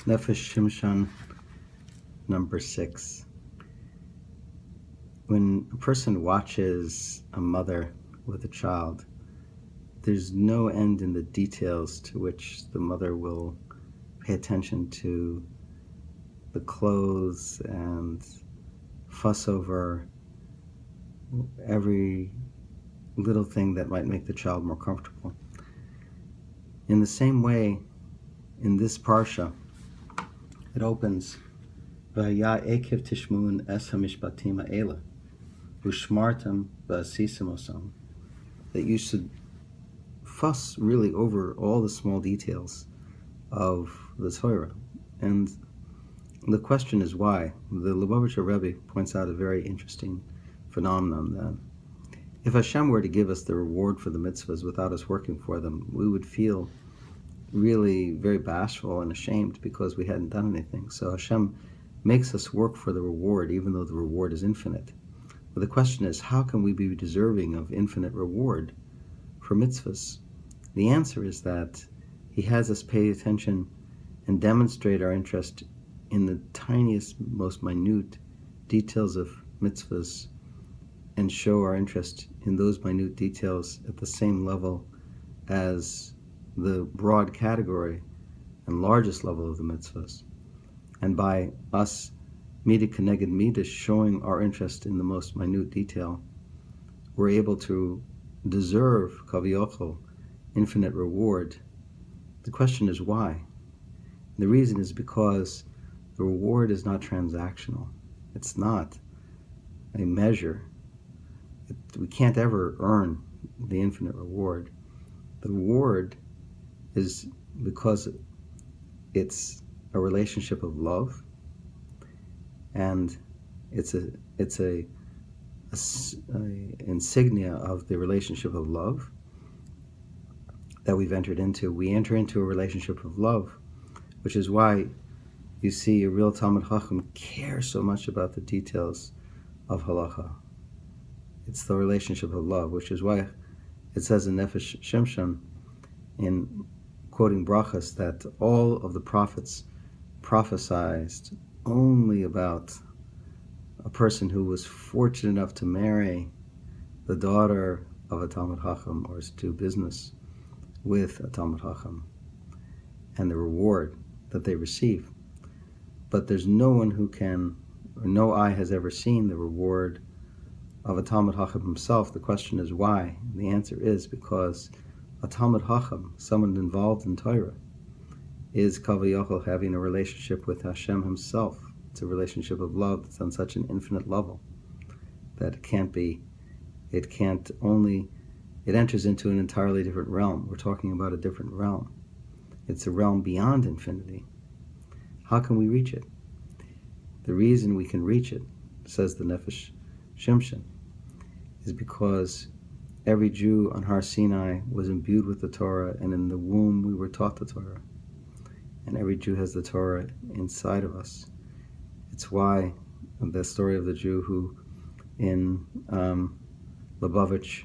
Nefesh Shimshon, number 6. When a person watches a mother with a child, there's no end in the details to which the mother will pay attention to the clothes and fuss over every little thing that might make the child more comfortable. In the same way, in this parsha, it opens, V'haya ekev tishmun es hamishpatim ha'ela, u'shmartem v'asisim osam, that you should fuss really over all the small details of the Torah. And the question is why. The Lubavitcher Rebbe points out a very interesting phenomenon that if Hashem were to give us the reward for the mitzvahs without us working for them, we would feel really very bashful and ashamed because we hadn't done anything. So Hashem makes us work for the reward, even though the reward is infinite. But the question is, how can we be deserving of infinite reward for mitzvahs? The answer is that He has us pay attention and demonstrate our interest in the tiniest, most minute details of mitzvahs, and show our interest in those minute details at the same level as the broad category and largest level of the mitzvahs. And by us, midah keneged midah, showing our interest in the most minute detail, we're able to deserve, kaviyachol, infinite reward. The question is why? The reason is because the reward is not transactional. It's not a measure. We can't ever earn the infinite reward. The reward is because it's a relationship of love, and it's a insignia of the relationship of love that we've entered into. We enter into a relationship of love, which is why you see a real Talmid Chacham care so much about the details of halacha. It's the relationship of love, which is why it says in Nefesh Shimshon, in quoting brachas, that all of the prophets prophesied only about a person who was fortunate enough to marry the daughter of a Talmid Chacham or to do business with a Talmid Chacham and the reward that they receive. But there's no one who can, or no eye has ever seen the reward of a Talmid Chacham himself. The question is why? And the answer is because a Talmid Chacham, someone involved in Torah, is kaviyachol having a relationship with Hashem Himself. It's a relationship of love that's on such an infinite level that it enters into an entirely different realm. We're talking about a different realm. It's a realm beyond infinity. How can we reach it? The reason we can reach it, says the Nefesh Shimshon, is because every Jew on Har Sinai was imbued with the Torah, and in the womb we were taught the Torah. And every Jew has the Torah inside of us. It's why the story of the Jew who in Lubavitch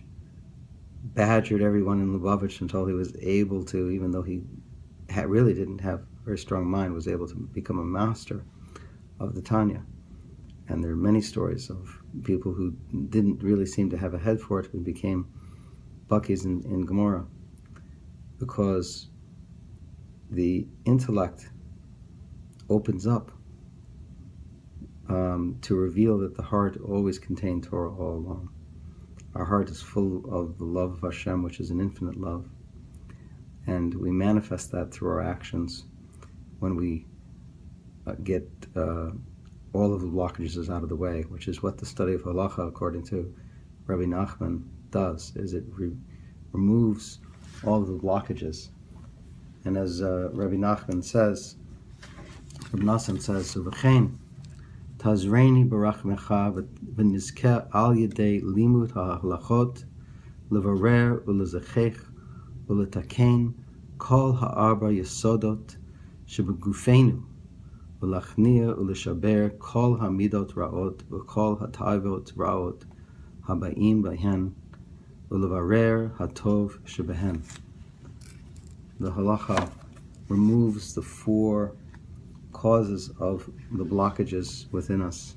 badgered everyone in Lubavitch until he was able to, even though he really didn't have a very strong mind, was able to become a master of the Tanya. And there are many stories of people who didn't really seem to have a head for it, who became Buckies in Gemara, because the intellect opens up to reveal that the heart always contained Torah all along. Our heart is full of the love of Hashem, which is an infinite love, and we manifest that through our actions when we get all of the blockages out of the way, which is what the study of halacha, according to Rabbi Nachman, does, is it removes all of the blockages. And as Rabbi Nachman says, Rabbi Nassim says, "V'chein tazreini barachmecha v'nizkeh al yedei limud ha'halachot levarer u'lezachech u'letaken kol ha'arba yesodot shebegufenu v'lachnia u'leshaber kol hamidot ra'ot v'kol ha'tavot ra'ot haba'im b'hen u'levarer hatov shebehen." The halacha removes the 4 causes of the blockages within us,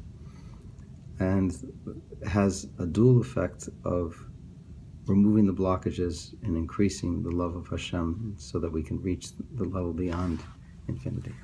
and has a dual effect of removing the blockages and increasing the love of Hashem so that we can reach the level beyond infinity.